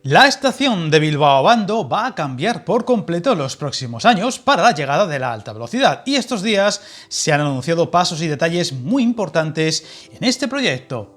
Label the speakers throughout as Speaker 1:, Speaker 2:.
Speaker 1: La estación de Bilbao Abando va a cambiar por completo los próximos años para la llegada de la alta velocidad, y estos días se han anunciado pasos y detalles muy importantes en este proyecto.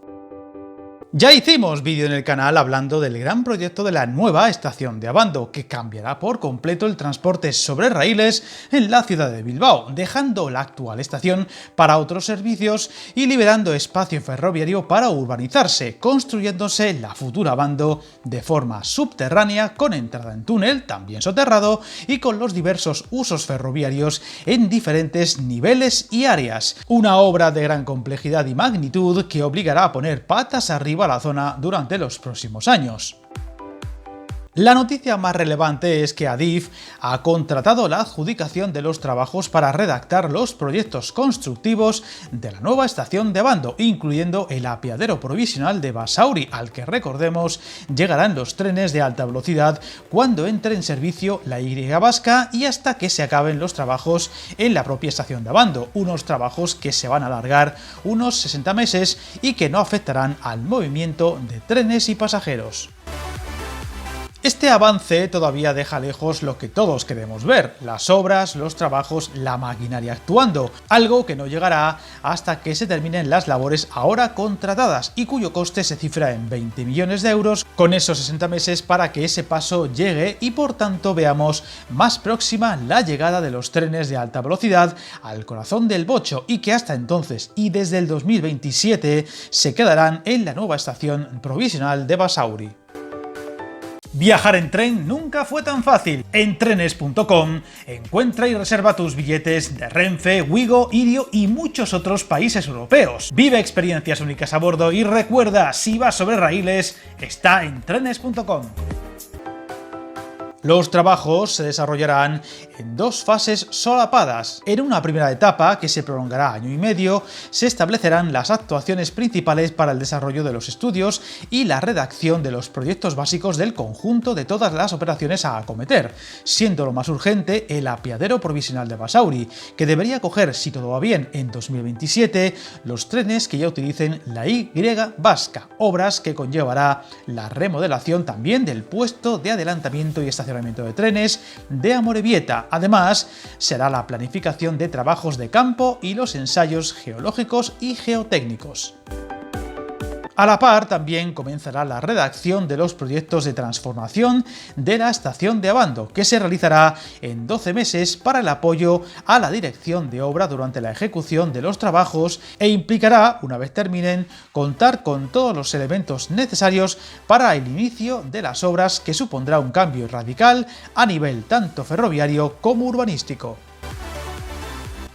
Speaker 1: Ya hicimos vídeo en el canal hablando del gran proyecto de la nueva estación de Abando, que cambiará por completo el transporte sobre raíles en la ciudad de Bilbao, dejando la actual estación para otros servicios y liberando espacio ferroviario para urbanizarse, construyéndose la futura Abando de forma subterránea, con entrada en túnel, también soterrado, y con los diversos usos ferroviarios en diferentes niveles y áreas. Una obra de gran complejidad y magnitud que obligará a poner patas arriba a la zona durante los próximos años. La noticia más relevante es que Adif ha contratado la adjudicación de los trabajos para redactar los proyectos constructivos de la nueva estación de Abando, incluyendo el apeadero provisional de Basauri, al que, recordemos, llegarán los trenes de alta velocidad cuando entre en servicio la Y vasca y hasta que se acaben los trabajos en la propia estación de Abando, unos trabajos que se van a alargar unos 60 meses y que no afectarán al movimiento de trenes y pasajeros. Este avance todavía deja lejos lo que todos queremos ver: las obras, los trabajos, la maquinaria actuando, algo que no llegará hasta que se terminen las labores ahora contratadas y cuyo coste se cifra en 20 millones de euros, con esos 60 meses para que ese paso llegue y por tanto veamos más próxima la llegada de los trenes de alta velocidad al corazón del Bocho, y que hasta entonces y desde el 2027 se quedarán en la nueva estación provisional de Basauri. Viajar en tren nunca fue tan fácil. En trenes.com encuentra y reserva tus billetes de Renfe, Wigo, Irio y muchos otros países europeos. Vive experiencias únicas a bordo y recuerda, si vas sobre raíles, está en trenes.com. Los trabajos se desarrollarán en dos fases solapadas. En una primera etapa, que se prolongará año y medio, se establecerán las actuaciones principales para el desarrollo de los estudios y la redacción de los proyectos básicos del conjunto de todas las operaciones a acometer, siendo lo más urgente el apeadero provisional de Basauri, que debería acoger, si todo va bien, en 2027 los trenes que ya utilicen la Y vasca, obras que conllevará la remodelación también del puesto de adelantamiento y estacionamiento de trenes de Amorebieta. Además, será la planificación de trabajos de campo y los ensayos geológicos y geotécnicos. A la par, también comenzará la redacción de los proyectos de transformación de la estación de Abando, que se realizará en 12 meses para el apoyo a la dirección de obra durante la ejecución de los trabajos e implicará, una vez terminen, contar con todos los elementos necesarios para el inicio de las obras, que supondrá un cambio radical a nivel tanto ferroviario como urbanístico.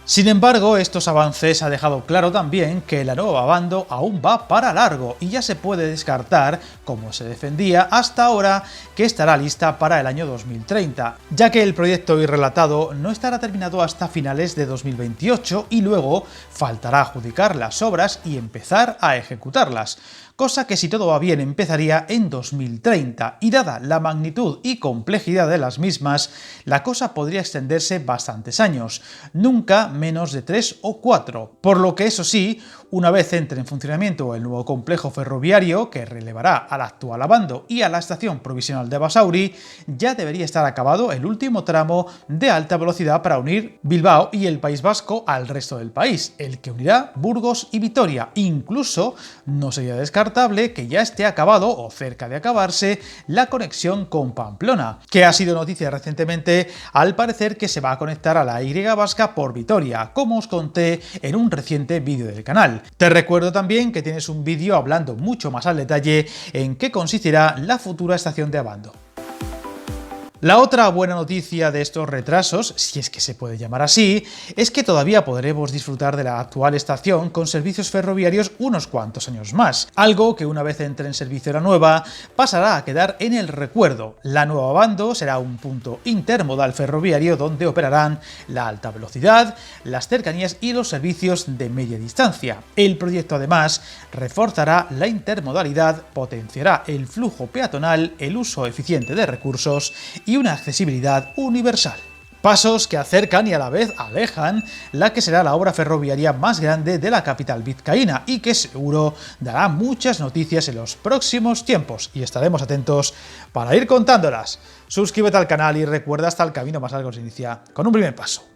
Speaker 1: Sin embargo, estos avances ha dejado claro también que la nueva Abando aún va para largo y ya se puede descartar, como se defendía hasta ahora, que estará lista para el año 2030, ya que el proyecto irrelatado no estará terminado hasta finales de 2028 y luego faltará adjudicar las obras y empezar a ejecutarlas, cosa que, si todo va bien, empezaría en 2030, y dada la magnitud y complejidad de las mismas, la cosa podría extenderse bastantes años, nunca menos de 3 o 4, por lo que, eso sí, una vez entre en funcionamiento el nuevo complejo ferroviario que relevará al actual Abando y a la estación provisional de Basauri, ya debería estar acabado el último tramo de alta velocidad para unir Bilbao y el País Vasco al resto del país, el que unirá Burgos y Vitoria. Incluso no sería descartable que ya esté acabado o cerca de acabarse la conexión con Pamplona, que ha sido noticia recientemente al parecer que se va a conectar a la Y vasca por Vitoria, como os conté en un reciente vídeo del canal. Te recuerdo también que tienes un vídeo hablando mucho más al detalle en qué consistirá la futura estación de Abando. La otra buena noticia de estos retrasos, si es que se puede llamar así, es que todavía podremos disfrutar de la actual estación con servicios ferroviarios unos cuantos años más, algo que, una vez entre en servicio la nueva, pasará a quedar en el recuerdo. La nueva Abando será un punto intermodal ferroviario donde operarán la alta velocidad, las cercanías y los servicios de media distancia. El proyecto, además, reforzará la intermodalidad, potenciará el flujo peatonal, el uso eficiente de recursos y una accesibilidad universal. pasos que acercan y a la vez alejan la que será la obra ferroviaria más grande de la capital vizcaína y que seguro dará muchas noticias en los próximos tiempos y estaremos atentos para ir contándolas. Suscríbete al canal y recuerda, hasta el camino más largo se inicia con un primer paso.